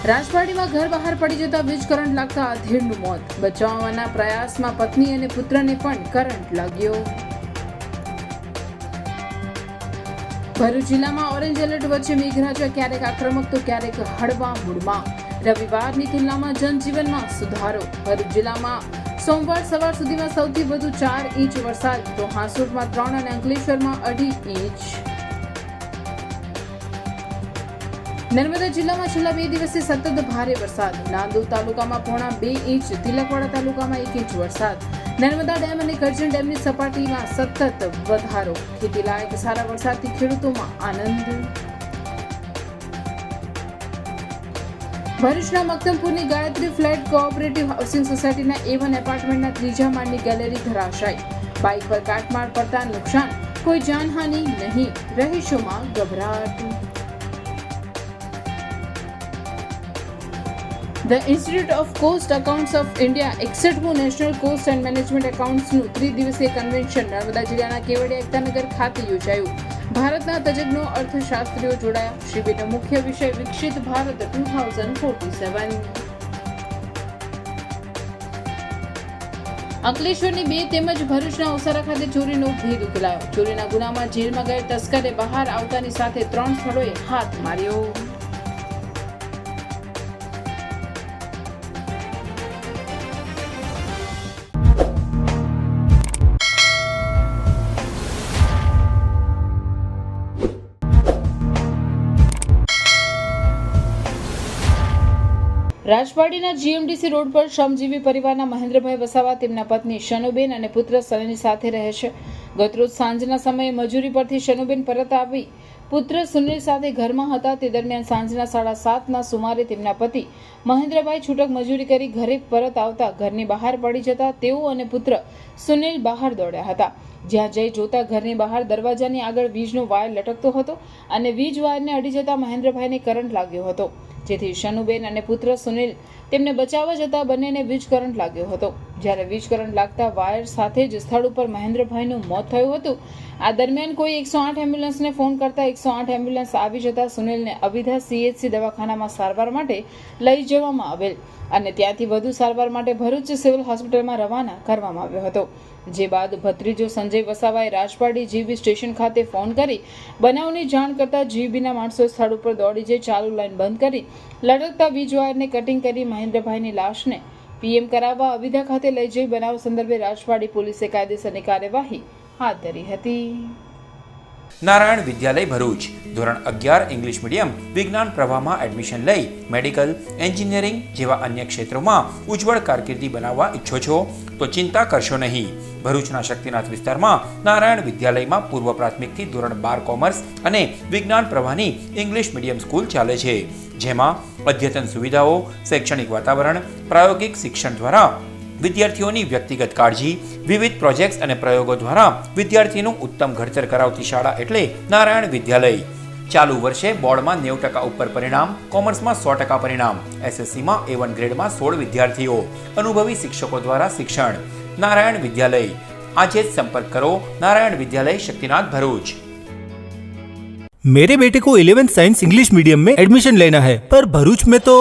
રાજવાડીમાં ઘર બહાર પડી જતા વીજ કરંટ લાગતા આધેડનું મોત. બચાવવાના પ્રયાસમાં પત્ની અને પુત્રને પણ કરંટ લાગ્યો. ભરૂચ જિલ્લામાં ઓરેન્જ એલર્ટ વચ્ચે મેઘરાજા ક્યારેક આક્રમક તો ક્યારેક હળવા મૂડમાં. રવિવારની તુલનામાં જનજીવનમાં સુધારો. ભરૂચ જિલ્લામાં સોમવાર સવાર સુધીમાં સૌથી વધુ 4 ઇંચ વરસાદ, તો હાંસોટમાં 3 અને અંકલેશ્વરમાં 2.5 ઇંચ. નર્મદા જિલ્લામાં છેલ્લા 2 દિવસથી સતત ભારે વરસાદ. નાંદોદ તાલુકામાં 1.5 ઇંચ, તિલકવાડા તાલુકામાં 1 ઇંચ વરસાદ. નર્મદા ડેમ અને કરજણ ડેમની સપાટીમાં સતત વધારો. ખેતીલાયક સારા વરસાદથી ખેડૂતોમાં આનંદ. ભરૂચના મક્તમપુરની ગાયત્રી ફ્લેટ કોઓપરેટિવ હાઉસિંગ સોસાયટીના A1 એપાર્ટમેન્ટના 3જા માળની ગેલેરી ધરાશાયી. બાઇક પર કાટમાળ પડતા નુકસાન, કોઈ જાનહાનિ નહીં. રહીશોમાં ગભરાટ. The Institute of Coast Accounts of India 61મું નેશનલ કોસ્ટ એન્ડ મેનેજમેન્ટ એકાઉન્ટ્સનું ત્રિદિવસીય કન્વેન્શન નર્મદા જિલ્લાના કેવડિયા એકતાનગર ખાતે યોજાયું. ભારતના તજજ્ઞો, અર્થશાસ્ત્રીઓ જોડાયા. શિબિરનો મુખ્ય વિષય વિકસિત ભારત 2047. અંકલેશ્વરની 2 તેમજ ભરૂચના ઓસારા ખાતે ચોરીનો ભેદ ઉકેલાયો. ચોરીના ગુનામાં જેલમાં ગયેલ તસ્કરે બહાર આવતાની સાથે 3 સ્થળોએ હાથ માર્યો. રાજવાડીના GMDC રોડ પર શ્રમજીવી પરિવારના મહેન્દ્રભાઈ વસાવા તેમના પત્ની શનુબેન અને પુત્ર સનની સાથે રહે છે. ગતરોજ સાંજના સમયે મજૂરી પરથી શનુબેન પરત આવી પુત્ર સુનિલ સાથે ઘરમાં હતા. તે દરમિયાન સાંજના 7:30ના સુમારે તેમના પતિ મહેન્દ્રભાઈ છૂટક મજૂરી કરી ઘરે પરત આવતા ઘરની બહાર પડી જતા તેઓ અને પુત્ર સુનિલ બહાર દોડ્યા હતા. જ્યાં જઈ જોતા ઘરની બહાર દરવાજાની આગળ વીજનો વાયર લટકતો હતો અને વીજ વાયરને અડી જતા મહેન્દ્રભાઈને કરંટ લાગ્યો હતો, જેથી શનુબેન અને પુત્ર સુનિલ તેમને બચાવવા જતા બંનેને વીજ કરંટ લાગ્યો હતો. જ્યારે વીજ કરંટ લાગતા વાયર સાથે જ સ્થળ ઉપર મહેન્દ્રભાઈનું મોત થયું હતું. આ દરમિયાન કોઈ 108 એમ્બ્યુલન્સને ફોન કરતા 108 એમ્બ્યુલન્સ આવી જતા સુનિલને અવિધા CHC દવાખાનામાં સારવાર માટે લઈ જવામાં આવેલ અને ત્યાંથી વધુ સારવાર માટે ભરૂચ સિવિલ હોસ્પિટલમાં રવાના કરવામાં આવ્યો હતો. જે બાદ ભત્રીજો સંજય વસાવાએ રાજવાડી GB સ્ટેશન ખાતે ફોન કરી બનાવની જાણ કરતા GBના માણસો સ્થળ ઉપર દોડી જઈ ચાલુ લાઈન બંધ કરી લટકતા વીજ વાયરને કટિંગ કરી મહેન્દ્રભાઈની લાશને PM કરાવવા અવિધા ખાતે લઈ જઈ બનાવ સંદર્ભે રાજવાડી પોલીસે કાયદેસરની કાર્યવાહી હાથ ધરી હતી. નારાયણ વિદ્યાલય ભરૂચ ધોરણ 11 ઇંગ્લિશ મીડિયમ વિજ્ઞાન પ્રવાહમાં એડમિશન લઈ મેડિકલ, એન્જિનિયરિંગ જેવા અન્ય ક્ષેત્રોમાં ઉજ્જવળ કારકિર્દી બનાવવા ઈચ્છો છો તો ચિંતા કરશો નહીં. ભરૂચના શક્તિનાથ વિસ્તારમાં નારાયણ વિદ્યાલયમાં પૂર્વ પ્રાથમિકથી ધોરણ 12 કોમર્સ અને વિજ્ઞાન પ્રવાહની ઇંગ્લિશ મીડિયમ સ્કૂલ ચાલે છે, જેમાં અદ્યતન સુવિધાઓ, શૈક્ષણિક વાતાવરણ, પ્રાયોગિક શિક્ષણ દ્વારા વિદ્યાર્થીઓની વ્યક્તિગત કાળજી, વિવિધ પ્રોજેક્ટ્સ અને પ્રયોગો દ્વારા વિદ્યાર્થીનું ઉત્તમ ઘડતર કરાવતી શાળા એટલે નારાયણ વિદ્યાલય. ચાલુ વર્ષે બોર્ડમાં 90% ઉપર પરિણામ, કોમર્સમાં 100% પરિણામ, SSCમાં A1 ગ્રેડમાં 16 વિદ્યાર્થીઓ, અનુભવી શિક્ષકો દ્વારા શિક્ષણ. नारायण विद्यालय आज ही संपर्क करो. नारायण विद्यालय शक्तिनाथ भरूच. मेरे बेटे को 11th साइंस इंग्लिश मीडियम में एडमिशन लेना है, पर भरूच में तो।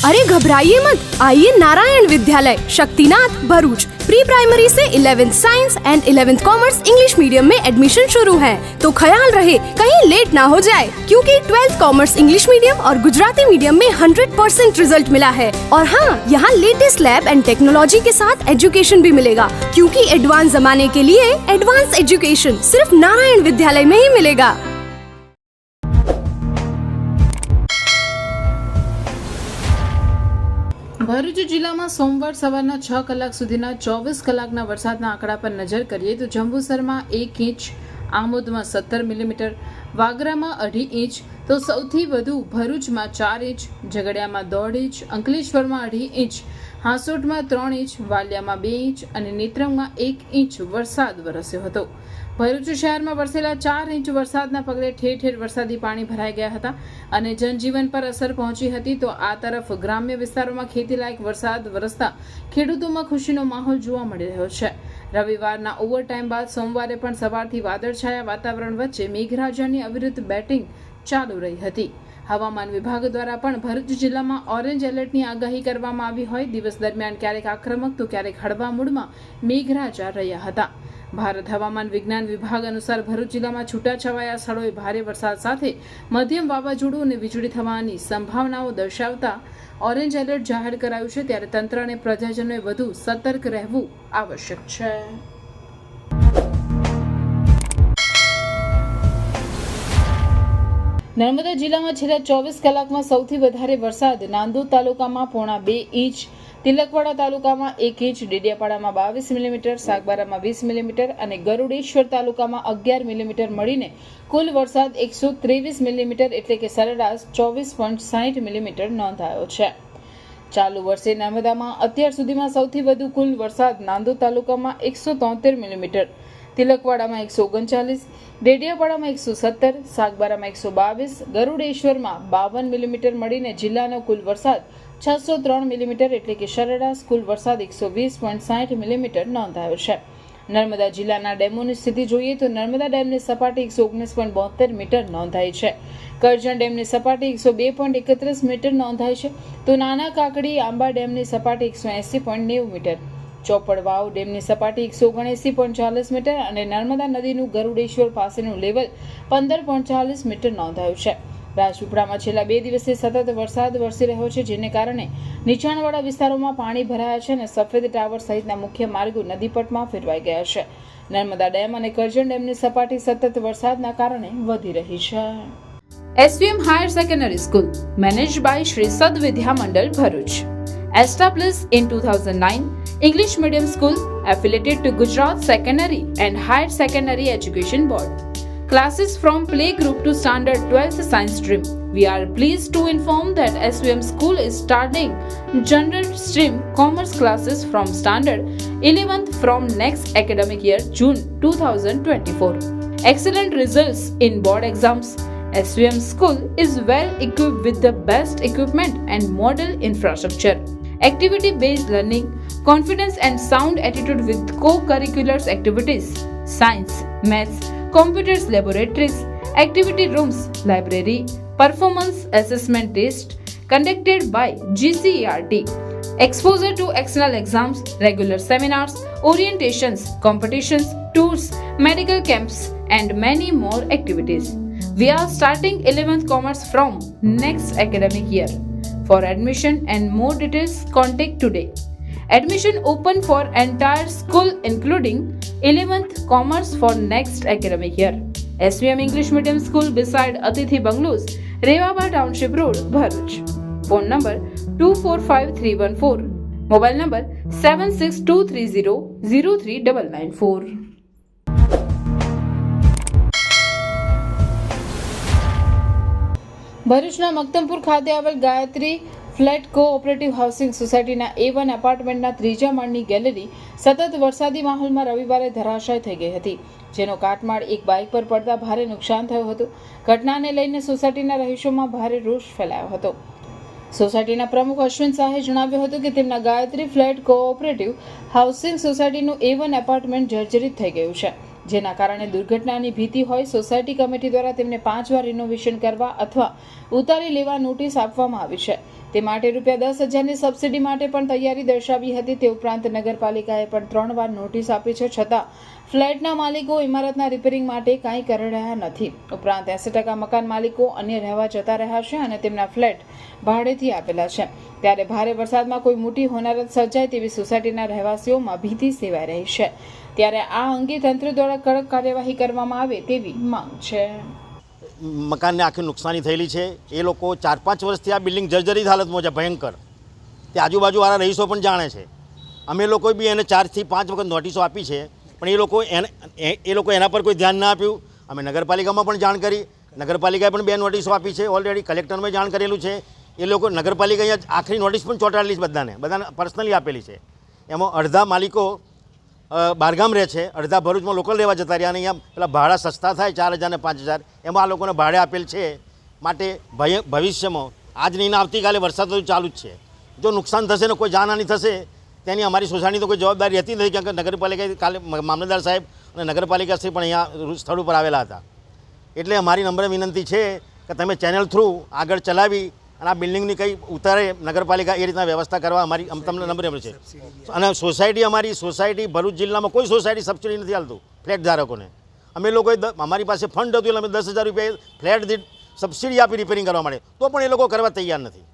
अरे घबराइए मत, आइए नारायण विद्यालय शक्तिनाथ भरूच। प्री प्राइमरी से 11th science and 11th commerce English medium में एडमिशन शुरू है, तो ख्याल रहे कहीं लेट ना हो जाए, क्योंकि 12th कॉमर्स इंग्लिश मीडियम और गुजराती मीडियम में 100% रिजल्ट मिला है। और हाँ, यहाँ लेटेस्ट लैब एंड टेक्नोलॉजी के साथ एजुकेशन भी मिलेगा, क्योंकि एडवांस जमाने के लिए एडवांस एजुकेशन सिर्फ नारायण विद्यालय में ही मिलेगा। ભરૂચ જિલ્લામાં સોમવાર સવારના 6 કલાક સુધીના 24 કલાકના વરસાદના આંકડા પર નજર કરીએ તો જંબુસરમાં 1 ઇંચ, આમોદમાં 17 મિલીમીટર, વાગરામાં 2.5 ઇંચ, તો સૌથી વધુ ભરૂચમાં 4 ઇંચ, ઝઘડિયામાં 1.5 ઇંચ, અંકલેશ્વરમાં 2.5 ઇંચ, હાંસોટમાં 3 ઇંચ, વાલિયામાં 2 ઇંચ અને નેત્રંગમાં 1 ઇંચ વરસાદ વરસ્યો હતો. ભરૂચ શહેરમાં વરસેલા 4 ઇંચ વરસાદના પગલે ઠેર ઠેર વરસાદી પાણી ભરાઈ ગયા હતા અને જનજીવન પર અસર પહોંચી હતી. તો આ તરફ ગ્રામ્ય વિસ્તારોમાં ખેતીલાયક વરસાદ વરસતા ખેડૂતોમાં ખુશીનો માહોલ જોવા મળી રહ્યો છે. રવિવારના ઓવરટાઈમ બાદ સોમવારે પણ સવારથી વાદળછાયા વાતાવરણ વચ્ચે મેઘરાજાની અવિરત બેટિંગ ચાલુ રહી હતી. હવામાન વિભાગ દ્વારા પણ ભરૂચ જિલ્લામાં ઓરેન્જ એલર્ટની આગાહી કરવામાં આવી હોય. દિવસ દરમિયાન ક્યારેક આક્રમક તો ક્યારેક હળવા મૂડમાં મેઘરાજા રહ્યા હતા. ભારત હવામાન વિજ્ઞાન વિભાગ અનુસાર ભરૂચ જિલ્લામાં છૂટાછવાયા સ્થળોએ ભારે વરસાદ સાથે મધ્યમ વાવાઝોડું અને વીજળી થવાની સંભાવનાઓ દર્શાવતા ઓરેન્જ એલર્ટ જાહેર કરાયું છે. ત્યારે તંત્ર અને પ્રજાજનોએ વધુ સતર્ક રહેવું આવશ્યક છે. નર્મદા જિલ્લામાં છેલ્લા 24 કલાકમાં સૌથી વધારે વરસાદ નાંદોદ તાલુકામાં 2.5 ઇંચ, તિલકવાડા તાલુકામાં 1 ઇંચ, ડેડિયાપાડામાં 22 મિલીમીટર, સાગબારામાં 20 મિલીમીટર અને ગરુડેશ્વર તાલુકામાં 11 મિલીમીટર મળીને કુલ વરસાદ 123 મિલીમીટર એટલે કે સરેરાશ 24.60 મિલીમીટર નોંધાયો છે. ચાલુ વર્ષે નર્મદામાં અત્યાર સુધીમાં સૌથી વધુ કુલ વરસાદ નાંદોદ તાલુકામાં 173 મિલીમીટર, તિલકવાડામાં 139, ડેડિયાપાડામાં 117, સાગબારામાં 122, ગરુડેશ્વરમાં 52 મિલીમીટર મળીને જિલ્લાનો કુલ વરસાદ 603 મિલીમીટર એટલે કે સરેરાશ કુલ વરસાદ 120.60 મિલીમીટર નોંધાયો છે. નર્મદા જિલ્લાના ડેમોની સ્થિતિ જોઈએ તો નર્મદા ડેમની સપાટી 119.72 મીટર નોંધાઈ છે. કરજણ ડેમની સપાટી 102.31 મીટર નોંધાઈ છે તો નાના કાકડી આંબા ડેમની સપાટી 180.90 મીટર, ચોપડ વાવ ડેમની સપાટી 179.40 મીટર અને નર્મદા નદીનું ગરુડેશ્વર પાસેનું લેવલ 15.40 મીટર નોંધાયું છે. રાજપીપળામાં છેલ્લા 2 દિવસથી સતત વરસાદ વરસી રહ્યો છે, જેને કારણે નીચાણવાળા વિસ્તારોમાં પાણી ભરાયા છે અને સફેદ ટાવર સહિતના મુખ્ય માર્ગો નદીપટમાં ફેરવાઈ ગયા છે. નર્મદા ડેમ અને કરજણ ડેમની સપાટી સતત વરસાદના કારણે વધી રહી છે. SVM Higher Secondary School, managed by Shri Sad Vidya Mandal, Bharuch. Established in 2009, English medium school affiliated to Gujarat Secondary and Higher Secondary Education Board. Classes from playgroup to standard 12th science stream. We are pleased to inform that SVM school is starting general stream commerce classes from standard 11th from next academic year June 2024. Excellent results in board exams. SVM school is well equipped with the best equipment and model infrastructure. Activity based learning, confidence and sound attitude with co-curricular activities, science, maths, computers laboratories, activity rooms, library, performance assessment test conducted by GCERT, exposure to external exams, regular seminars, orientations, competitions, tours, medical camps and many more activities. We are starting 11th commerce from next academic year. For admission and more details, contact today. Admission open for entire school including 11th commerce for next academic year. SVM English Medium School beside Atithi Bungalows, Rewaba Township Road, Bharuch. Phone number 245314. Mobile number 7623003994. ભરૂચના મક્તમપુર ખાતે આવેલ Gayatri flat cooperative housing સોસાયટીના A1 એપાર્ટમેન્ટના 3જા માળની gallery સતત વરસાદી માહોલમાં રવિવારે ધરાશાય થઈ ગઈ હતી, જેનો કાટમાળ એક બાઇક પર પડતા ભારે નુકસાન થયું હતું. ઘટનાને લઈને સોસાયટીના રહીશોમાં ભારે રોષ ફેલાયો હતો. સોસાયટીના પ્રમુખ અશ્વિન શાહે જણાવ્યું હતું કે તેમના ગાયત્રી ફ્લેટ કોઓપરેટિવ હાઉસિંગ સોસાયટીનું A1 એપાર્ટમેન્ટ જર્જરિત થઈ ગયું છે, જેના કારણે દુર્ઘટનાની ભીતિ હોય. સોસાયટી કમિટી દ્વારા તેમને 5 વાર રિનોવેશન કરવા અથવા ઉતારી લેવા નોટિસ આપવામાં આવી છે. તે માટે ₹10,000ની સબસિડી માટે પણ તૈયારી દર્શાવી હતી. તે ઉપરાંત નગરપાલિકાએ પણ 3 વાર નોટિસ આપી છે, છતાં ફ્લેટના માલિકો ઇમારતના રિપેરિંગ માટે કાંઈ કરી રહ્યા નથી. ઉપરાંત 80% મકાન માલિકો અન્ય રહેવા જતા રહ્યા છે અને તેમના ફ્લેટ ભાડેથી આપેલા છે. ત્યારે ભારે વરસાદમાં કોઈ મોટી હોનારત સર્જાય તેવી સોસાયટીના રહેવાસીઓમાં ભીતિ સેવાઈ રહી છે. ત્યારે આ અંગે તંત્ર દ્વારા કડક કાર્યવાહી કરવામાં આવે તેવી માંગ છે. મકાનને આખી નુકસાની થયેલી છે. એ લોકો 4-5 વર્ષથી આ બિલ્ડિંગ જર્જરિત હાલતમાં છે, ભયંકર. તે આજુબાજુવાળા રહીશો પણ જાણે છે. અમે લોકોએ બી એને 4 થી 5 વખત નોટિસો આપી છે, પણ એ લોકો એના પર કોઈ ધ્યાન ના આપ્યું. અમે નગરપાલિકામાં પણ જાણ કરી, નગરપાલિકાએ પણ 2 નોટિસો આપી છે, ઓલરેડી કલેક્ટરમાં જાણ કરેલું છે. એ લોકો નગરપાલિકાએ આખરી નોટિસ પણ ચોંટાડેલી છે, બધાને પર્સનલી આપેલી છે. એમાં અડધા માલિકો બહારગામ રહે છે, અડધા ભરૂચમાં લોકલ રહેવા જતા રહ્યા. અને અહીંયા પેલા ભાડા સસ્તા થાય 4,000 ને 5,000, એમાં આ લોકોને ભાડે આપેલ છે. માટે ભવિષ્યમાં આજ નહીં આવતીકાલે વરસાદ તો ચાલુ જ છે. જો નુકસાન થશે ને કોઈ જાનહાની થશે તેની અમારી સોસાયટીની તો કોઈ જવાબદારી રહેતી નથી, કારણ કે નગરપાલિકા કાલે મામલતદાર સાહેબ અને નગરપાલિકા શ્રી પણ અહીંયા સ્થળ ઉપર આવેલા હતા. એટલે અમારી નમ્ર વિનંતી છે કે કે તમે ચેનલ થ્રુ આગળ ચલાવી અને આ બિલ્ડિંગની કંઈ ઉતારે નગરપાલિકા એ રીતના વ્યવસ્થા કરવા અમારી તમને નમ્ર છે. અને સોસાયટી અમારી સોસાયટી ભરૂચ જિલ્લામાં કોઈ સોસાયટી સબસિડી નથી આપતું ફ્લેટ ધારકોને. અમે લોકોએ અમારી પાસે ફંડ હતું એટલે અમે 10,000 રૂપિયા ફ્લેટ દીઠ સબસિડી આપી રિપેરિંગ કરવા માટે, તો પણ એ લોકો કરવા તૈયાર નથી.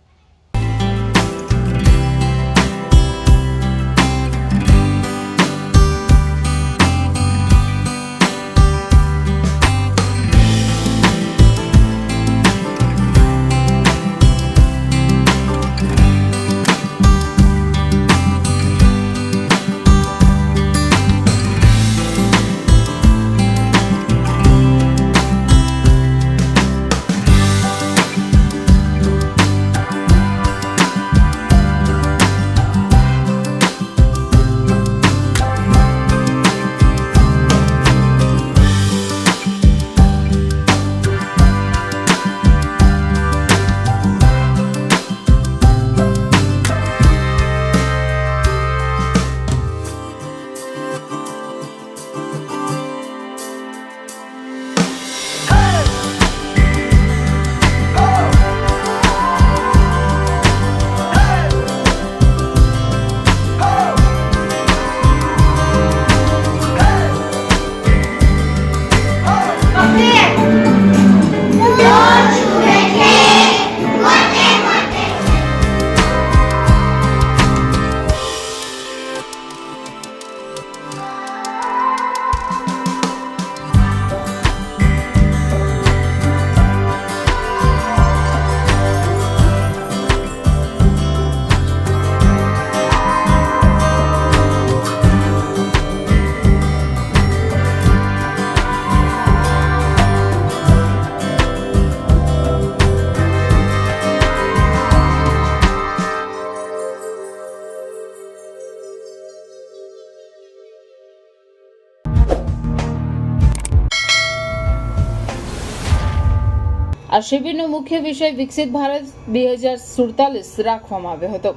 આ શિબિરનો મુખ્ય વિષય વિકસિત ભારત 2047 રાખવામાં આવ્યો હતો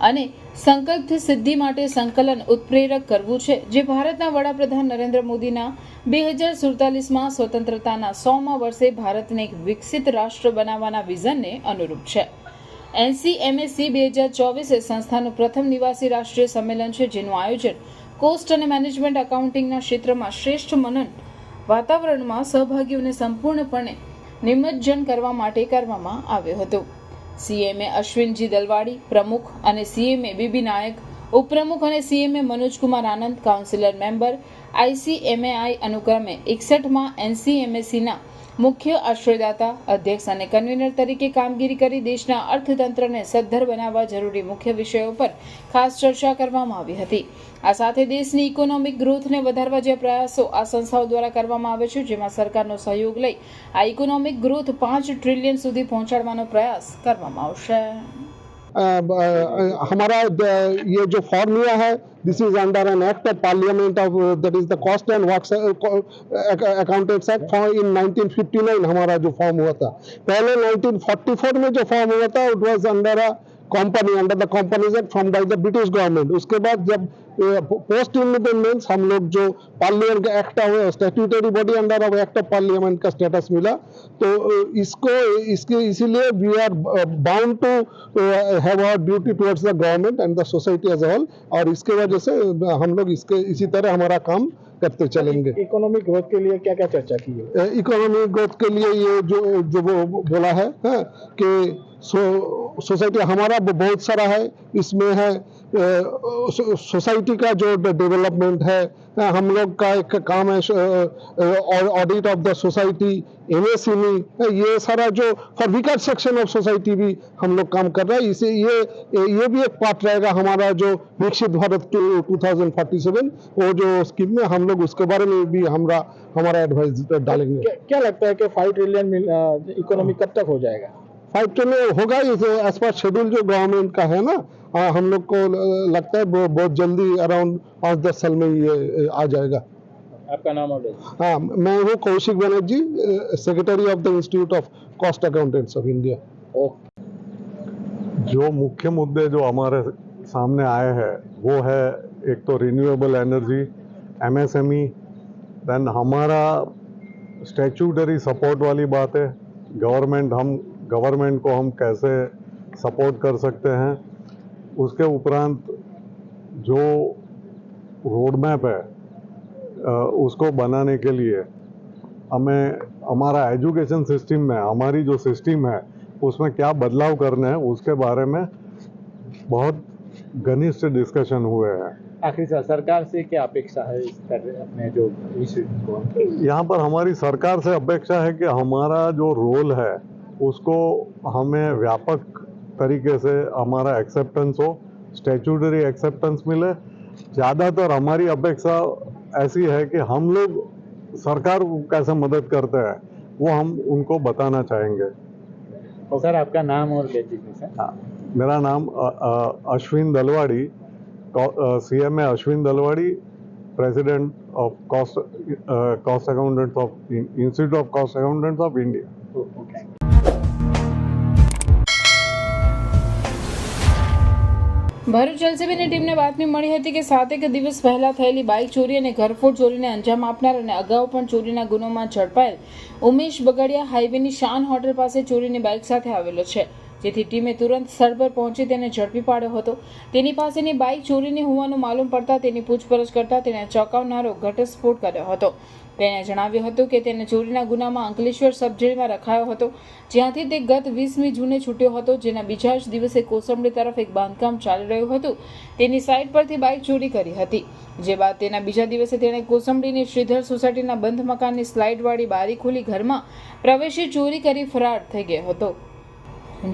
અને સંકલ્પથી સિદ્ધિ માટે સંકલન ઉત્પ્રેરક કરવું છે, જે ભારતના વડાપ્રધાન નરેન્દ્ર મોદીના 2047માં સ્વતંત્રતાના 100મા વર્ષે ભારતને એક વિકસિત રાષ્ટ્ર બનાવવાના વિઝનને અનુરૂપ છે. NCMAC 2024 એ સંસ્થાનું પ્રથમ નિવાસી રાષ્ટ્રીય સંમેલન છે, જેનું આયોજન કોસ્ટ અને મેનેજમેન્ટ એકાઉન્ટિંગના ક્ષેત્રમાં શ્રેષ્ઠ મનન વાતાવરણમાં સહભાગીઓને સંપૂર્ણપણે નિમજ્જન કરવા માટે કરવામાં આવ્યો હતો. CMA અશ્વિનજી દલવાડી પ્રમુખ અને CMA બીબી નાયક ઉપપ્રમુખ અને CMA મનોજકુમાર આનંદ કાઉન્સિલર મેમ્બર ICMAI અનુક્રમે 61માં NCMACના મુખ્ય આશ્રયદાતા અધ્યક્ષ અને કન્વીનર તરીકે કામગીરી કરી દેશના અર્થતંત્રને સદ્ધર બનાવવા જરૂરી મુખ્ય વિષયો પર ખાસ ચર્ચા કરવામાં આવી હતી. આ સાથે દેશની ઇકોનોમિક ગ્રોથને વધારવા જે પ્રયાસો આ સંસ્થાઓ દ્વારા કરવામાં આવે છે, જેમાં સરકારનો સહયોગ લઈ આ ઇકોનોમિક ગ્રોથ 5 ટ્રિલિયન સુધી પહોંચાડવાનો પ્રયાસ કરવામાં આવશે. हमारा ये जो फॉर्म हुआ है, this is under an act of parliament of that is the cost and works accountants act in 1959 हमारा जो फॉर्म हुआ था. पहले 1944 में जो फॉर्म हुआ था it was under a company under the companies act from by the British government. उसके बाद जब पोस्ट इंडिपेंडेंस हम लोग जो पार्लियामेंट का एक्ट हुआ statutory body under of act of parliament का स्टेटस मिला, तो इसको इसके इसीलिए we are bound to have our duty towards the government and the society as a whole. और इसके वजह से हम लोग इसके इसी तरह हमारा काम करते चलेंगे. इकोनॉमिक ग्रोथ के लिए क्या क्या चर्चा की है? इकोनॉमिक ग्रोथ के लिए ये जो वो बोला है कि सोसाइटी हमारा बहुत सारा है, इसमें है सोसाइटी का जो डेवलपमेंट है, हम लोग का एक काम है audit of the society, MSME, ये सारा जो for weaker section of society भी हम लोग काम कर रहे हैं. इसे ये भी एक पार्ट रहेगा हमारा जो विकसित भारत 2047 वो जो स्कीम में हम लोग उसके बारे में भी हमारा एडवाइस डालेंगे. क्या लगता है कि 5 ट्रिलियन इकोनॉमी कब तक हो जाएगा? 5 ट्रिलियन होगा एज पर शेड्यूल जो गवर्नमेंट का है ना. हम लोग को लगता है बहुत जल्दी अराउंड 5-10 साल में ये आ जाएगा. आपका नाम और? हाँ, मैं हूँ Kaushik Banerjee, secretary of the institute of cost accountants of India. जो मुख्य मुद्दे जो हमारे सामने आए हैं वो है एक तो रिन्यूएबल एनर्जी, MSME, देन हमारा स्टैट्यूटरी सपोर्ट वाली बात है, गवर्नमेंट को हम कैसे सपोर्ट कर सकते हैं, उसके उपरांत जो रोड मैप है उसको बनाने के लिए हमें हमारा एजुकेशन सिस्टम में, हमारी जो सिस्टम है उसमें क्या बदलाव करने हैं उसके बारे में बहुत घनिष्ठ डिस्कशन हुए हैं। आखिर सरकार से क्या अपेक्षा है इस तरह अपने जो इशू को? यहाँ पर हमारी सरकार से अपेक्षा है कि हमारा जो रोल है उसको हमें व्यापक तरीके से हमारा एक्सेप्टेंस हो, स्टैट्यूटरी एक्सेप्टेंस मिले। ज़्यादातर हमारी अपेक्षा ऐसी है कि हम लोग सरकार को कैसे मदद करते हैं वो हम उनको बताना चाहेंगे। और सर आपका नाम और डेजिग्नेशन? मेरा नाम Ashwin Dalwadi, CMA Ashwin Dalwadi, president of cost accountants of institute of cost accountants of India. Bharuch એલસીબીની ટીમને બાતમી મળી હતી કે 7 દિવસ પહેલા થયેલી બાઇક ચોરી અને ઘરફોડ ચોરીને અંજામ આપનાર અને અગાઉ પણ ચોરીના ગુનામાં ઝડપાયેલ ઉમેશ બગડિયા હાઈવેની શાન હોટલ પાસે ચોરીની બાઇક સાથે આવેલો છે, જેથી ટીમે તુરંત સ્થળ પર પહોંચી તેને ઝડપી પાડ્યો હતો। તેની પાસેની બાઇક ચોરીની હોવાનું માલુમ પડતા તેની પૂછપરછ કરતા તેને ચોંકાવનારો ઘટસ્ફોટ કર્યો હતો। તેણે જણાવ્યું હતું કે તેને ચોરીના ગુનામાં અંકલેશ્વર સબ જેલમાં રખાયો હતો, જ્યાંથી તે ગત 20મી જૂને છૂટ્યો હતો, જેના બીજા જ દિવસે કોસંબડી તરફ એક બાંધકામ ચાલી રહ્યું હતું તેની સાઇટ પરથી બાઇક ચોરી કરી હતી, જે બાદ તેના બીજા દિવસે તેણે કોસંબડીની શ્રીધર સોસાયટીના બંધ મકાનની સ્લાઇડવાળી બારી ખોલી ઘરમાં પ્રવેશી ચોરી કરી ફરાર થઈ ગયો હતો,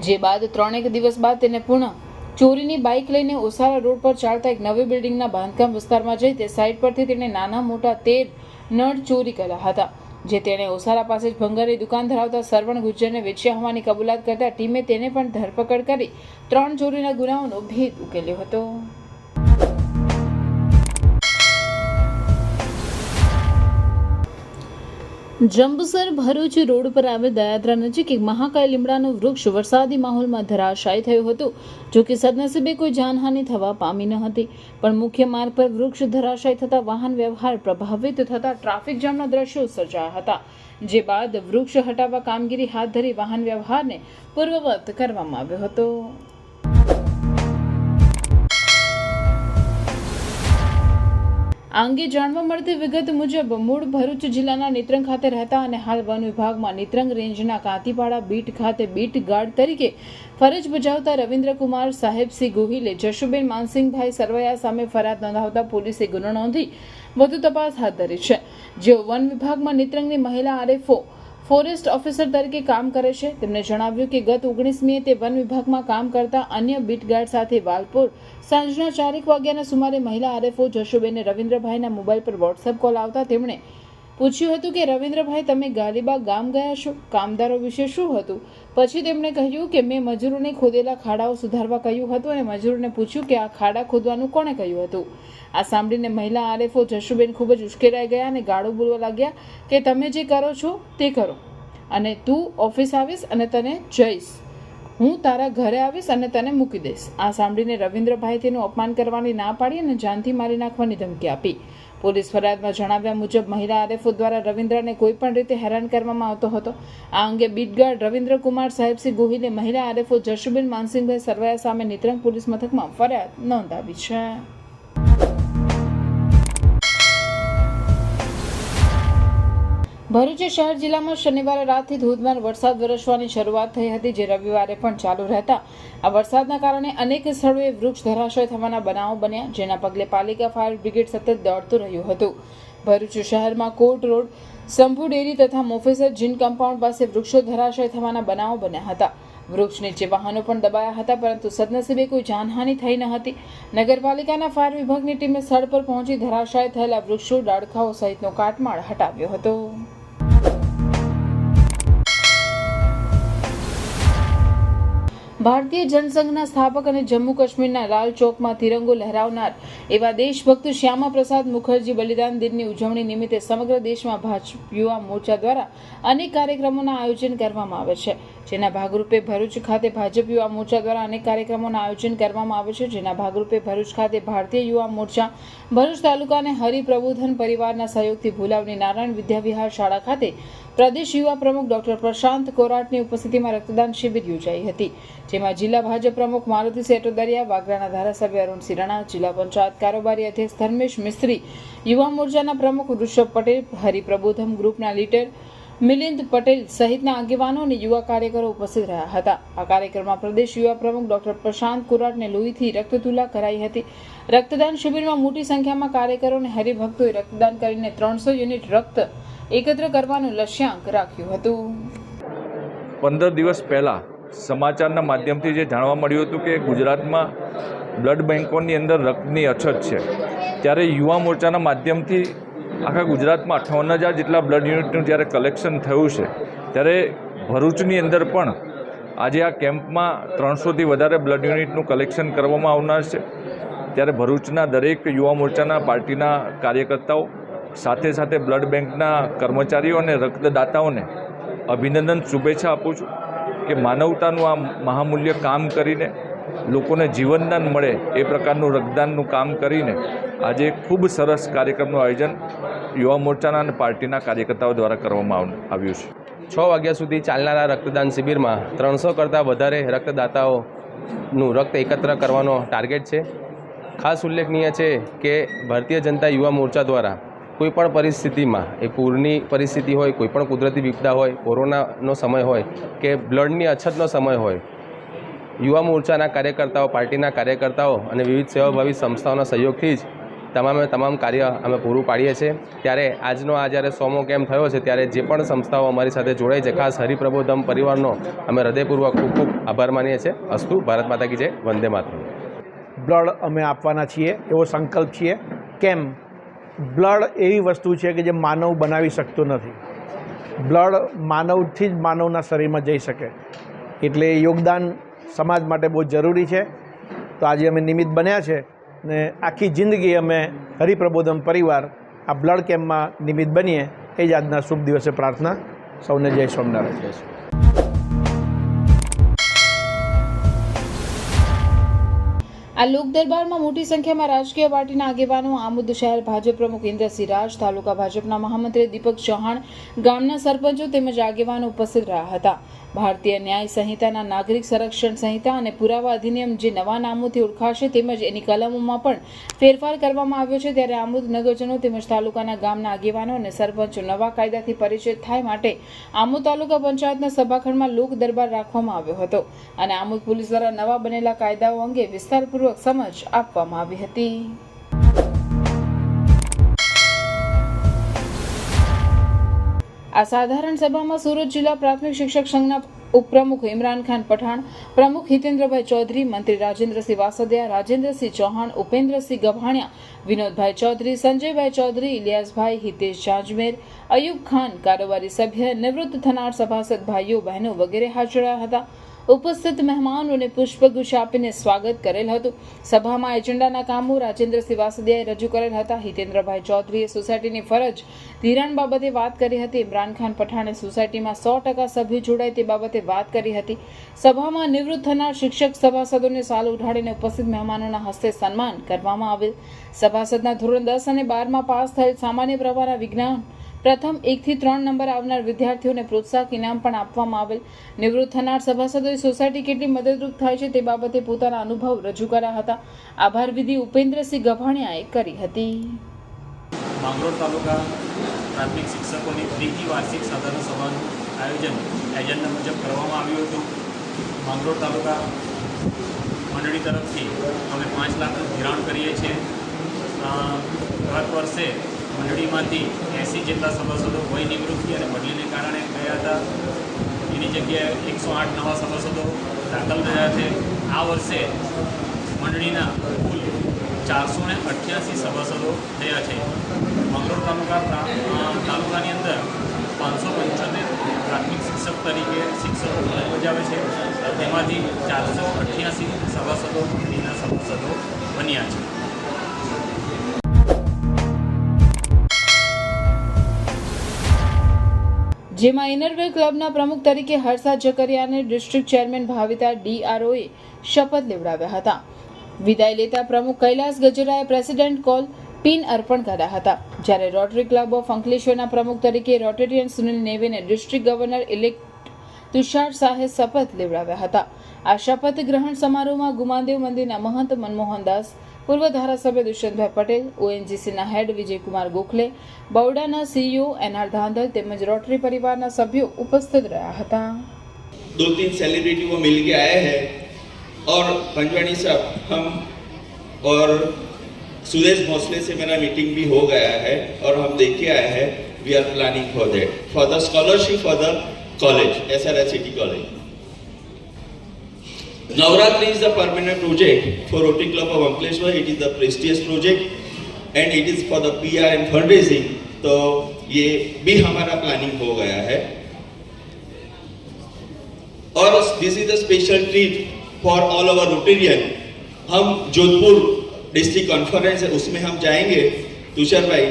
જે બાદ 3 દિવસ બાદ તેને પુનઃ ચોરીની બાઇક લઈને ઓસારા રોડ પર ચાલતા એક નવી બિલ્ડિંગના બાંધકામ વિસ્તારમાં જઈ તે સાઇટ પરથી તેણે નાના મોટા 13 નળ ચોરી કર્યા હતા, જે તેણે ઓસારા પાસે જ ભંગારની દુકાન ધરાવતા સરવણ ગુજ્જરને વેચ્યા હોવાની કબૂલાત કરતા ટીમે તેને પણ ધરપકડ કરી 3 ચોરીના ગુનાઓનો ભેદ ઉકેલ્યો હતો। જંબુસર ભરૂચ રોડ પર આવેલ દયાત્રા નજીક એક મહાકાય લીમડાનું વૃક્ષ વરસાદી માહોલમાં ધરાશાયી થયું હતું, જો કે સદનસીબે કોઈ જાનહાનિ થવા પામી ન હતી, પણ મુખ્ય માર્ગ પર વૃક્ષ ધરાશાયી થતા વાહન વ્યવહાર પ્રભાવિત થતા ટ્રાફિક જામના દ્રશ્યો સર્જાયા હતા, જે બાદ વૃક્ષ હટાવવા કામગીરી હાથ ધરી વાહન વ્યવહારને પૂર્વવત કરવામાં આવ્યો હતો। આ અંગે જાણવા મળતી વિગત મુજબ મૂળ ભરૂચ જિલ્લાના નેત્રંગ ખાતે રહેતા અને હાલ વન વિભાગમાં નેત્રંગ રેન્જના કાંતીપાડા બીટ ખાતે બીટ ગાર્ડ તરીકે ફરજ બજાવતા રવિન્દ્રકુમાર સાહેબસિંહ ગોહિલે જશુબેન માનસિંહભાઈ સરવૈયા સામે ફરિયાદ નોંધાવતા પોલીસે ગુનો નોંધી વધુ તપાસ હાથ ધરી છે, જેઓ વન વિભાગમાં નેત્રંગની મહિલા RFO ફોરેસ્ટ ઓફિસર તરીકે કામ કરે છે। તેમણે જણાવ્યું કે ગત 19મીએ તે વન વિભાગમાં કામ કરતા અન્ય બીટગાર્ડ સાથે વાલપુર સાંજના 4 વાગ્યાના સુમારે મહિલા RFO જશુબેને રવિન્દ્રભાઈના મોબાઈલ પર વોટ્સએપ કોલ આવતા તેમણે પૂછ્યું હતું કે રવિન્દ્રભાઈ તમે ગાલીબાગ ગામ ગયા છો, કામદારો વિશે શું હતું? પછી તેમણે કહ્યું કે મેં મજૂરોને ખોદેલા ખાડાઓ સુધારવા કહ્યું હતું અને મજૂરોને પૂછ્યું કે આ ખાડા ખોદવાનું કોણે કહ્યું હતું। આ સાંભળીને મહિલા RFO જશુબેન ખૂબ જ ઉશ્કેરાઈ ગયા અને ગાળો બોલવા લાગ્યા કે તમે જે કરો છો તે કરો અને તું ઓફિસ આવીશ અને તને જઈશ, હું તારા ઘરે આવીશ અને તને મૂકી દઈશ। આ સાંભળીને રવિન્દ્રભાઈ તેનું અપમાન કરવાની ના પાડી અને જાનથી મારી નાખવાની ધમકી આપી। પોલીસ ફરિયાદમાં જણાવ્યા મુજબ મહિલા RFO દ્વારા રવિન્દ્રને કોઈ પણ રીતે હેરાન કરવામાં આવતો હતો। આ અંગે બીટગાર્ડ રવિન્દ્રકુમાર સાહેબસિંહ ગોહિલે મહિલા RFO જશુબેન માનસિંહભાઈ સરવૈયા સામે નેત્રંગ પોલીસ મથકમાં ફરિયાદ નોંધાવી છે। ભરૂચ શહેર જિલ્લામાં શનિવારે રાતથી ધોધમાર વરસાદ વરસવાની શરૂઆત થઈ હતી, જે રવિવારે પણ ચાલુ રહેતા આ વરસાદના કારણે અનેક સ્થળોએ વૃક્ષ ધરાશય થવાના બનાવો બન્યા, જેના પગલે પાલિકા ફાયર બ્રિગેડ સતત દોડતું રહ્યું હતું। ભરૂચ શહેરમાં કોર્ટ રોડ, શંભુ ડેરી તથા મોફેસર જીન કમ્પાઉન્ડ પાસે વૃક્ષો ધરાશય થવાના બનાવો બન્યા હતા। વૃક્ષ નીચે વાહનો પણ દબાયા હતા, પરંતુ સદનસીબે કોઈ જાનહાનિ થઈ ન હતી। નગરપાલિકાના ફાયર વિભાગની ટીમે સ્થળ પર પહોંચી ધરાશાય થયેલા વૃક્ષો, ડાળખાઓ સહિતનો કાટમાળ હટાવ્યો હતો। ભારતીય જનસંઘના સ્થાપક અને જમ્મુ કાશ્મીરના લાલ ચોકમાં તિરંગો લહેરાવનાર એવા દેશભક્ત શ્યામા પ્રસાદ મુખર્જી બલિદાન દિનની ઉજવણી નિમિત્તે સમગ્ર દેશમાં ભાજપ યુવા મોરચા દ્વારા અનેક કાર્યક્રમોના આયોજન કરવામાં આવે છે। જેના ભાગરૂપે ભરૂચ ખાતે ભાજપ યુવા મોરચા દ્વારા અનેક કાર્યક્રમોનું આયોજન કરવામાં આવે છે, જેના ભાગરૂપે ભરૂચ ખાતે ભારતીય યુવા મોરચા ભરૂચ તાલુકા અને હરિપ્રબોધન પરિવારના સહયોગથી ભુલાવની નારાયણ વિદ્યાવિહાર શાળા ખાતે પ્રદેશ યુવા પ્રમુખ ડોક્ટર પ્રશાંત કોરાટની ઉપસ્થિતિમાં રક્તદાન શિબિર યોજાઈ હતી, જેમાં જિલ્લા ભાજપ પ્રમુખ મારુતિ સેટોદરિયા, વાગરાના ધારાસભ્ય અરુણ સિરાણા, જિલ્લા પંચાયત કારોબારી અધ્યક્ષ ધર્મેશ મિસ્ત્રી, યુવા મોરચાના પ્રમુખ ઋષભ પટેલ, હરિપ્રબોધમ ગ્રુપના લીડર મિલિંદ પટેલ સહિતના આગેવાનો અને યુવા કાર્યકરો ઉપસ્થિત રહ્યા હતા. આ કાર્યક્રમમાં પ્રદેશ યુવા પ્રમુખ ડોક્ટર પ્રશાંત કોરાટને લોહીથી રક્તતુલા કરાઈ હતી. રક્તદાન શિબિરમાં મોટી સંખ્યામાં કાર્યકરો અને હરિભક્તોએ રક્તદાન કરીને 300 યુનિટ રક્ત એકત્ર કરવાનું લક્ષ્યાંક રાખ્યું હતું. 15 દિવસ પહેલાં સમાચારના માધ્યમથી જે જાણવા મળ્યું હતું કે ગુજરાતમાં બ્લડ બેન્કોની અંદર રક્તની અછત છે, ત્યારે યુવા મોરચાના માધ્યમથી આખા ગુજરાતમાં 58,000 જેટલા બ્લડ યુનિટનું જ્યારે કલેક્શન થયું છે, ત્યારે ભરૂચની અંદર પણ આજે આ કેમ્પમાં 300થી વધારે બ્લડ યુનિટનું કલેક્શન કરવામાં આવનાર છે. ત્યારે ભરૂચના દરેક યુવા મોરચાના પાર્ટીના કાર્યકર્તાઓ સાથે સાથે બ્લડ બેંકના કર્મચારીઓ અને રક્તદાતાઓને અભિનંદન, શુભેચ્છા આપું છું કે માનવતાનું આ મહામૂલ્ય કામ કરીને લોકોને જીવનદાન મળે એ પ્રકારનું રક્તદાનનું કામ કરીને આજે ખૂબ સરસ કાર્યક્રમનું આયોજન યુવા મોરચાના અને પાર્ટીના કાર્યકર્તાઓ દ્વારા કરવામાં આવ્યું છે. 6 વાગ્યા સુધી ચાલનારા રક્તદાન શિબિરમાં 300 કરતાં વધારે રક્તદાતાઓનું રક્ત એકત્ર કરવાનો ટાર્ગેટ છે. ખાસ ઉલ્લેખનીય છે કે ભારતીય જનતા યુવા મોરચા દ્વારા કોઈપણ પરિસ્થિતિમાં, એ પૂરની પરિસ્થિતિ હોય, કોઈપણ કુદરતી વિપદા હોય, કોરોનાનો સમય હોય કે બ્લડની અછતનો સમય હોય, યુવા મોરચાના કાર્યકર્તાઓ, પાર્ટીના કાર્યકર્તાઓ અને વિવિધ સેવાભાવી સંસ્થાઓના સહયોગથી જ તમામ કાર્ય અમે પૂરું પાડીએ છીએ. ત્યારે આજનો જ્યારે 100મો કેમ્પ થયો છે, ત્યારે જે પણ સંસ્થાઓ અમારી સાથે જોડાઈ છે, ખાસ હરિપ્રબોધમ પરિવારનો અમે હૃદયપૂર્વક ખૂબ ખૂબ આભાર માનીએ છીએ. અસ્તુ, ભારત માતા કી જય, વંદે માતરમ. બ્લડ અમે આપવાના છીએ એવો સંકલ્પ છીએ. કેમ? બ્લડ એવી વસ્તુ છે કે જે માનવ બનાવી શકતો નથી. બ્લડ માનવથી જ માનવના શરીરમાં જઈ શકે, એટલે યોગદાન સમાજ માટે બહુ જરૂરી છે. તો આજે અમે નિમિત્ત બન્યા છે ને આખી જિંદગી અમે હરિપ્રબોધમ પરિવાર આ બ્લડ કેમ્પમાં નિમિત્ત બનીએ, એ જ આજના શુભ દિવસે પ્રાર્થના. સૌને જય સ્વામિનારાયણ. જય શ્રી. આ લોક દરબારમાં મોટી સંખ્યામાં રાજકીય પાર્ટીના આગેવાનો, આમોદ શહેર ભાજપ પ્રમુખ ઇન્દ્રસિંહ રાજ, તાલુકા ભાજપના મહામંત્રી દીપક ચૌહાણ, ગામના સરપંચો તેમજ આગેવાનો ઉપસ્થિત રહ્યા હતા. ભારતીય ન્યાય સંહિતાના નાગરિક સંરક્ષણ સંહિતા અને પુરાવા અધિનિયમ જે નવા નામોથી ઓળખાશે તેમજ એની કલમોમાં પણ ફેરફાર કરવામાં આવ્યો છે, ત્યારે આમોદ નગરજનો તેમજ તાલુકાના ગામના આગેવાનો અને સરપંચો નવા કાયદાથી પરિચિત થાય માટે આમોદ તાલુકા પંચાયતના સભાખંડમાં લોક દરબાર રાખવામાં આવ્યો હતો અને આમોદ પોલીસ દ્વારા નવા બનેલા કાયદાઓ અંગે વિસ્તારપૂર્વક સમજ આપવામાં આવી હતી. આ સાધારણ સભામાં સુરત જિલ્લા પ્રાથમિક શિક્ષક સંઘના ઉપપ્રમુખ ઇમરાન ખાન પઠાણ, પ્રમુખ હિતેન્દ્રભાઈ ચૌધરી, મંત્રી રાજેન્દ્રસિંહ વાસદિયા, રાજેન્દ્રસિંહ ચૌહાણ, ઉપેન્દ્રસિંહ ગભાણિયા, વિનોદભાઈ ચૌધરી, સંજયભાઈ ચૌધરી, ઇલિયાસભાઈ, હિતેશ જાંજમેર, અયુબ ખાન, કારોબારી સભ્ય, નિવૃત્ત થનાર સભાસદ ભાઈઓ બહેનો વગેરે હાજર રહ્યા હતા. ઉપસ્થિત મહેમાનોને પુષ્પગુચ્છ આપીને સ્વાગત કરેલ હતું. સભામાં એજન્ડાના કામો રાજેન્દ્રસિંહ વાસદિયાએ રજૂ કરેલ હતા. હિતેન્દ્રભાઈ ચૌધરીએ સોસાયટીની ફરજ ધિરાણ બાબતે વાત કરી હતી. ઇમરાન ખાન પઠાણે સોસાયટીમાં 100% સભ્યો જોડાય તે બાબતે વાત કરી હતી. સભામાં નિવૃત્ત થનાર શિક્ષક સભાસદોને સાલ ઉઠાડીને ઉપસ્થિત મહેમાનોના હસ્તે સન્માન કરવામાં આવેલ. સભાસદના ધોરણ 10 અને 12માં પાસ થયેલ સામાન્ય પ્રવાહના વિજ્ઞાન પ્રથમ 1 થી 3 નંબર આવનાર વિદ્યાર્થીઓને પ્રોત્સાહક ઇનામ પણ આપવામાં આવેલ. નિવૃત્ત થનાર સભાસદોએ સોસાયટી કેટલી મદદરૂપ થાય છે તે બાબતે પોતાના અનુભવ રજૂ કર્યા હતા. આભાર વિધિ ઉપેન્દ્રસિંહ ગભાણિયાએ કરી હતી. માંગરોળ તાલુકા પ્રાથમિક શિક્ષકોની ત્રીજી વાર્ષિક સાધારણ સભાનું આયોજન એજન્ડા મુજબ કરવામાં આવ્યું હતું. માંગરોળ તાલુકા મંડળી તરફથી અમે 5 લાખનું ધિરાણ કરીએ છીએ. ગત વર્ષે મંડળીમાંથી 80 જેટલા સભાસદો વય નિવૃત્તિ અને બદલીને કારણે ગયા હતા. એની જગ્યાએ 108 નવા સભાસદો દાખલ થયા છે. આ વર્ષે મંડળીના કુલ 488 સભાસદો થયા છે. માંગરોળ તાલુકાની અંદર 575 પ્રાથમિક શિક્ષક તરીકે શિક્ષકો ફરજ બજાવે છે. તેમાંથી 488 સભાસદો મંડળીના સભાસદો બન્યા છે. જેમાં ઇનરવેર ક્લબના પ્રમુખ તરીકે હર્ષા જકરિયાને ડિસ્ટ્રિક્ટ ચેરમેન ભાવિતા DROએ શપથ લેવડાવ્યા હતા. વિદાય લેતા પ્રમુખ કૈલાસ ગજરાએ પ્રેસિડેન્ટ કોલ પિન અર્પણ કર્યા હતા. જ્યારે રોટરી ક્લબ ઓફ અંકલેશ્વરના પ્રમુખ તરીકે રોટેરિયન સુનિલ નેવેને ડિસ્ટ્રિક્ટ ગવર્નર ઇલેક્ટ તુષાર શાહે શપથ લેવડાવ્યા હતા. આ શપથ ગ્રહણ સમારોહમાં ગુમાનદેવ મંદિરના મહંત મનમોહનદાસ, પૂર્વ ધારાસભ્ય દુષ્યંતભાઈ પટેલ, ONGCના હેડ વિજયકુમાર ગોખલે, બૌડાના CEO NR ધાંધલ તેમજ રોટરી પરિવારના સભ્યો ઉપસ્થિત રહ્યા હતા. 2-3 सेलिब्रिटी वो मिल के आए हैं और पंजवानी साहब हम और सुदेश भोसले से मेरा मीटिंग भी हो गया है और हम देख के आए हैं. We are planning for that, for the scholarship for the college, SRS City College. Navratri is the permanent project for Rotary Club of Ankleshwar. It is the prestigious project and it is for the PR and fundraising. तो ये भी हमारा planning हो गया है. और this is the special treat for all over Rotarian. हम Jodhpur district conference है उसमें हम जाएंगे तुषार भाई.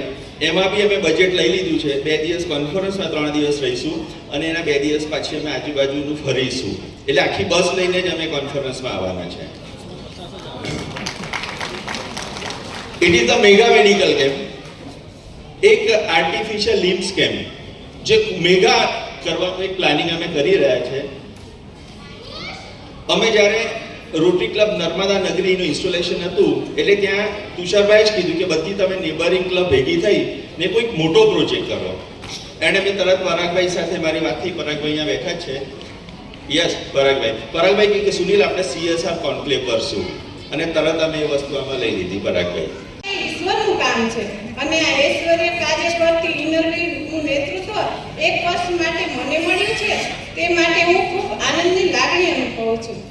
એમાં બી અમે બજેટ લઈ લીધું છે. 2 દિવસ કોન્ફરન્સમાં 3 દિવસ રહીશું અને એના 2 દિવસ પછી અમે આજુબાજુનું ફરીશું. એટલે આખી બસ લઈને જ અમે કોન્ફરન્સમાં આવવાના છે. It is the mega medical camp, એક આર્ટિફિશિયલ લિમ્સ કેમ્પ જે મેગા કરવાનું એક પ્લાનિંગ અમે કરી રહ્યા છે. અમે જ્યારે રોટરી ક્લબ નર્મદા નગરીનું ઇન્સ્ટોલેશન હતું એટલે ત્યાં તુષારભાઈ જ કીધું કે બધી તમે નેબરિંગ ક્લબ ભેગી થઈ ને કોઈક મોટો પ્રોજેક્ટ કરો. એણે મેં તરત પરાગભાઈ સાથે મારી વાત થઈ. પરાગભાઈ અહીંયા બેઠા જ છે. યસ પરાગભાઈ કે સુનિલ આપણે CSR કોન્ક્લેવ કરશું અને તરત અમે એ વસ્તુ આમાં લઈ લીધી. પરાગભાઈ ઈશ્વરનું કામ છે અને આ ઐશ્વર્ય કાર્ય કરતી ઇનરવીનું નેતૃત્વ એક વર્ષ માટે મને મળ્યું છે. તે માટે હું ખૂબ આનંદની લાગણી અનુભવું છું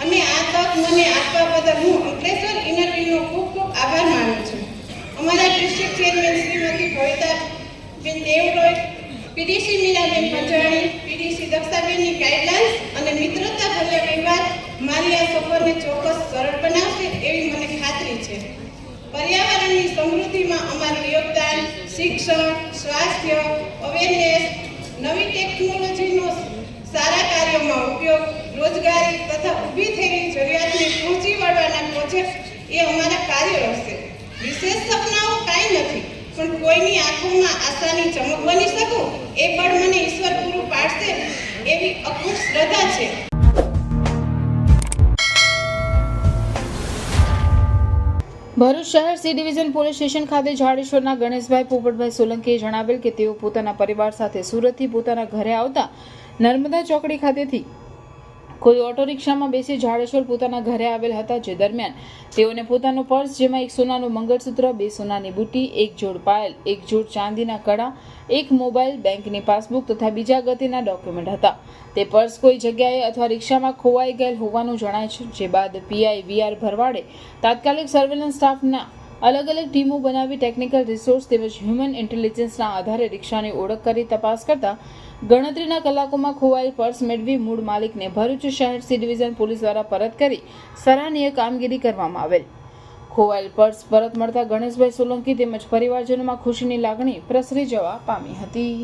અને આ તક મને આપવા બદલ હું અંકલેશ્વર ઇનરવીનો ખૂબ ખૂબ આભાર માનું છું. અમારા district chairman Shrimati Bhavitaben Devroy, PDC Miraben Panjani, PDC દક્ષાબેનની ગાઈડલાઇન્સ અને મિત્રતા ભર્યા વ્યવહાર મારી આ સફરને ચોક્કસ સરળ બનાવશે એવી મને ખાતરી છે. પર્યાવરણની સમૃદ્ધિમાં અમારું યોગદાન શિક્ષણ, સ્વાસ્થ્ય, અવેરનેસ, નવી ટેકનોલોજીનો સારા કાર્યોમાં ઉપયોગ, રોજગારી તથા ઊભી થયેલી જરૂરિયાતને પહોંચી વળવાના પ્રોજેક્ટ એ અમારા કાર્યો રહેશે. વિશેષ સપનાઓ કાંઈ નથી, પણ કોઈની આંખોમાં આશાની ચમક બની શકું એ બળ મને ઈશ્વર પૂરું પાડશે એવી અખૂટ શ્રદ્ધા છે. ભરૂચ શહેર સી ડિવિઝન પોલીસ સ્ટેશન ખાતે જાડેશ્વરના ગણેશભાઈ પોપટભાઈ સોલંકીએ જણાવેલ કે તેઓ પોતાના પરિવાર સાથે સુરતથી પોતાના ઘરે આવતા નર્મદા ચોકડી ખાતેથી કોઈ ઓટો રિક્ષામાં બેસી જાડેશ્વર પોતાના ઘરે આવેલ હતા. જે દરમિયાન તેઓને પોતાનું પર્સ જેમાં એક સોનાનું મંગળસૂત્ર, 2 સોનાની બુટી, 1 જોડ પાયલ, 1 જોડ ચાંદીના કડા, 1 મોબાઈલ, બેંકની પાસબુક તથા બીજા અગત્યના ડોક્યુમેન્ટ હતા. તે પર્સ કોઈ જગ્યાએ અથવા રિક્ષામાં ખોવાઈ ગયેલ હોવાનું જણાય છે. જે બાદ PI VR ભરવાડે તાત્કાલિક સર્વેલન્સ સ્ટાફના અલગ અલગ ટીમો બનાવી ટેકનિકલ રિસોર્સ તેમજ હ્યુમન ઇન્ટેલિજન્સના આધારે રિક્ષાની ઓળખ કરી તપાસ કરતા ગણતરીના કલાકોમાં ખોવાયેલ પર્સ મેળવી મૂળ માલિકને ભરૂચ શહેર સી ડિવિઝન પોલીસ દ્વારા પરત કરી સરાહનીય કામગીરી કરવામાં આવેલ. ખોવાયેલ પર્સ પરત મળતા ગણેશભાઈ સોલંકી તેમજ પરિવારજનોમાં ખુશીની લાગણી પ્રસરી જવા પામી હતી.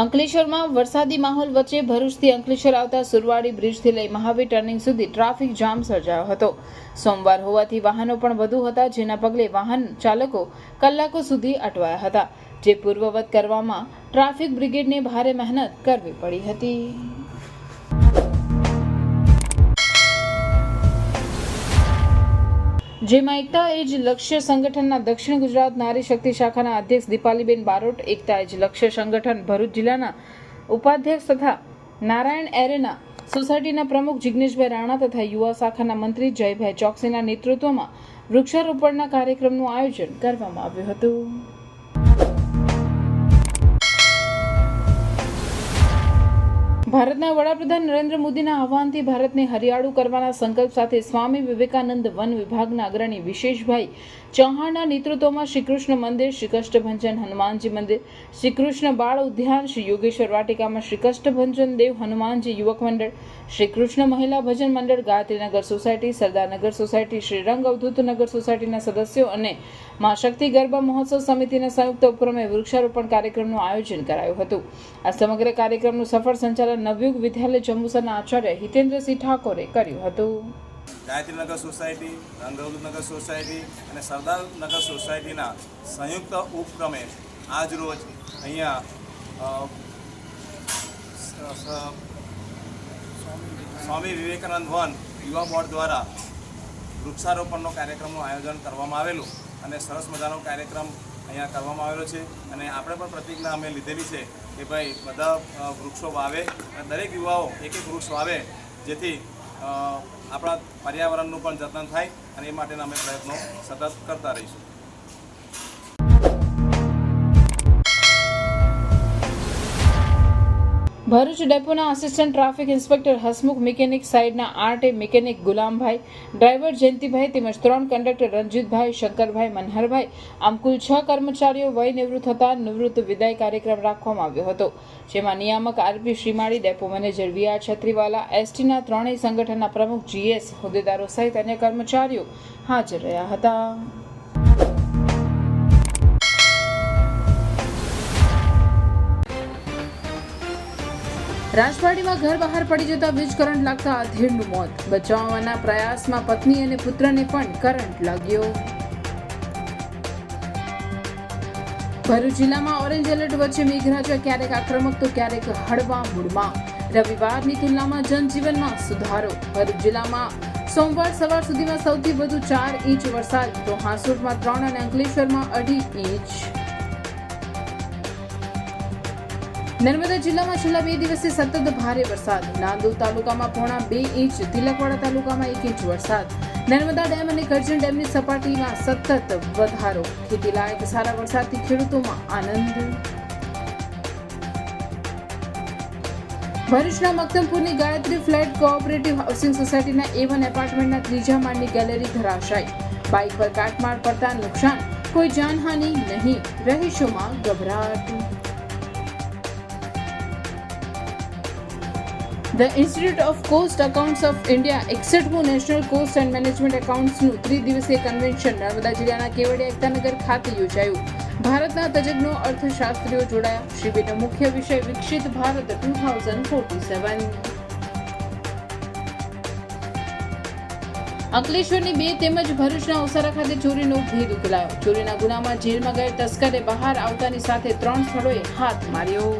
અંકલેશ્વરમાં વરસાદી માહોલ વચ્ચે ભરૂચથી અંકલેશ્વર આવતા સુરવાડી બ્રિજથી લઈ મહાવીર ટર્નિંગ સુધી ટ્રાફિક જામ સર્જાયો હતો. સોમવાર હોવાથી વાહનો પણ વધુ હતા, જેના પગલે વાહન ચાલકો કલાકો સુધી અટવાયા હતા. જે પૂર્વવત કરવામાં ટ્રાફિક બ્રિગેડને ભારે મહેનત કરવી પડી હતી. જેમાં એકતા એજ લક્ષ્ય સંગઠનના દક્ષિણ ગુજરાત નારી શક્તિ શાખાના અધ્યક્ષ દીપાલીબેન બારોટ, એકતા એજ લક્ષ્ય સંગઠન ભરૂચ જિલ્લાના ઉપાધ્યક્ષ તથા નારાયણ એરેના સોસાયટીના પ્રમુખ જિગ્નેશભાઈ રાણા તથા યુવા શાખાના મંત્રી જયભાઈ ચોકસીના નેતૃત્વમાં વૃક્ષારોપણના કાર્યક્રમનું આયોજન કરવામાં આવ્યું હતું. ભારતના વડાપ્રધાન નરેન્દ્ર મોદીના આહવાનથી ભારતને હરિયાળું કરવાના સંકલ્પ સાથે સ્વામી વિવેકાનંદ વન વિભાગના અગ્રણી વિશેષભાઈ ચૌહાણના નેતૃત્વમાં શ્રીકૃષ્ણ મંદિર, શ્રી કષ્ટભંજન હનુમાનજી મંદિર, શ્રીકૃષ્ણ બાળ ઉદ્યાન, શ્રી યોગેશ્વર વાટિકામાં શ્રી કષ્ટભંજન દેવ હનુમાનજી યુવક મંડળ, શ્રી કૃષ્ણ મહિલા ભજન મંડળ, ગાયત્રીનગર સોસાયટી, સરદારનગર સોસાયટી, શ્રી રંગ અવધૂત નગર સોસાયટીના સદસ્યો અને મા શક્તિ ગરબા મહોત્સવ સમિતિના સંયુક્ત ઉપક્રમે વૃક્ષારોપણ કાર્યક્રમનું આયોજન કરાયું હતું. આ સમગ્ર કાર્યક્રમનું સફળ સંચાલન નવયુગ વિદ્યાલય જંબુસરના આચાર્ય હિતેન્દ્રસિંહ ઠાકોરે કર્યું હતું. ગાયત્રીનગર સોસાયટી, રંગઅવધૂતનગર સોસાયટી અને સરદારનગર સોસાયટીના સંયુક્ત ઉપક્રમે આજરોજ અહીંયા સ્વામી વિવેકાનંદ વન યુવા બોર્ડ દ્વારા વૃક્ષારોપણનો કાર્યક્રમનું આયોજન કરવામાં આવેલું અને સરસ મજાનો કાર્યક્રમ અહીંયા કરવામાં આવેલો છે. અને આપણે પણ પ્રતિજ્ઞા અમે લીધેલી છે કે ભાઈ બધા વૃક્ષો વાવે અને દરેક યુવાઓ એક એક વૃક્ષ વાવે, જેથી આપણા પર્યાવરણનું પણ જતન થાય અને એ માટેના અમે પ્રયત્નો સતત કરતા રહીશું. ભરૂચ ડેપોના assistant traffic inspector Hasmukh, mechanic સાઇડના RT mechanic Gulambhai, driver Jayantibhai તેમજ 3 કંડક્ટર રણજીતભાઈ, શંકરભાઈ, મનહરભાઈ આમ કુલ 6 કર્મચારીઓ વય નિવૃત્ત થતા નિવૃત્ત વિદાય કાર્યક્રમ રાખવામાં આવ્યો હતો, જેમાં નિયામક RP Shrimali, depot manager VR Chhatriwala, એસટીના 3 સંગઠનના પ્રમુખ જીએસ, હોદ્દેદારો સહિત અન્ય કર્મચારીઓ હાજર રહ્યા હતા. રાજપાડીમાં ઘર બહાર પડી જતા વીજ કરંટ લાગતા આધેડનું મોત. બચાવવાના પ્રયાસમાં પત્ની અને પુત્રને પણ કરંટ લાગ્યો. ભરૂચ જિલ્લામાં ઓરેન્જ એલર્ટ વચ્ચે મેઘરાજા ક્યારેક આક્રમક તો ક્યારેક હળવા મૂડમાં. રવિવારની તુલનામાં જનજીવનમાં સુધારો. ભરૂચ જિલ્લામાં સોમવાર સવાર સુધીમાં સૌથી વધુ 4 ઇંચ વરસાદ, તો હાંસોટમાં 3 અને અંકલેશ્વરમાં 2.5 ઇંચ. નર્મદા જિલ્લામાં છેલ્લા 2 દિવસથી સતત ભારે વરસાદ. નાંદોદ તાલુકામાં 1.5 ઇંચ, તિલકવાડા તાલુકામાં 1 ઇંચ વરસાદ. નર્મદા ડેમ અને કરજણ ડેમની સપાટીમાં સતત વધારો. ખેતીલાયક સારા વરસાદથી ખેડૂતોમાં આનંદ. ભરૂચના મક્તમપુરની ગાયત્રી ફ્લેટ કોઓપરેટિવ હાઉસિંગ સોસાયટીના A1 એપાર્ટમેન્ટના 3જા માળની ગેલેરી ધરાશાયી. બાઇક પર કાટમાળ પડતા નુકસાન, કોઈ જાનહાનિ નહીં, રહીશોમાં ગભરાટ. The Institute of Coast Accounts of India 61મું નેશનલ કોસ્ટ એન્ડ મેનેજમેન્ટ એકાઉન્ટ્સનું 3 દિવસીય કન્વેન્શન નર્મદા જિલ્લાના કેવડિયા એકતાનગર ખાતે યોજાયું. ભારતના તજજ્ઞો, અર્થશાસ્ત્રીઓ જોડાયા. શિબિરનો મુખ્ય વિષય વિકસિત ભારત 2047. અંકલેશ્વરની 2 તેમજ ભરૂચના ઓસારા ખાતે ચોરીનો ભેદ ઉકેલાયો. ચોરીના ગુનામાં જેલમાં ગયેલ તસ્કરે બહાર આવતાની સાથે 3 સ્થળોએ હાથ માર્યો.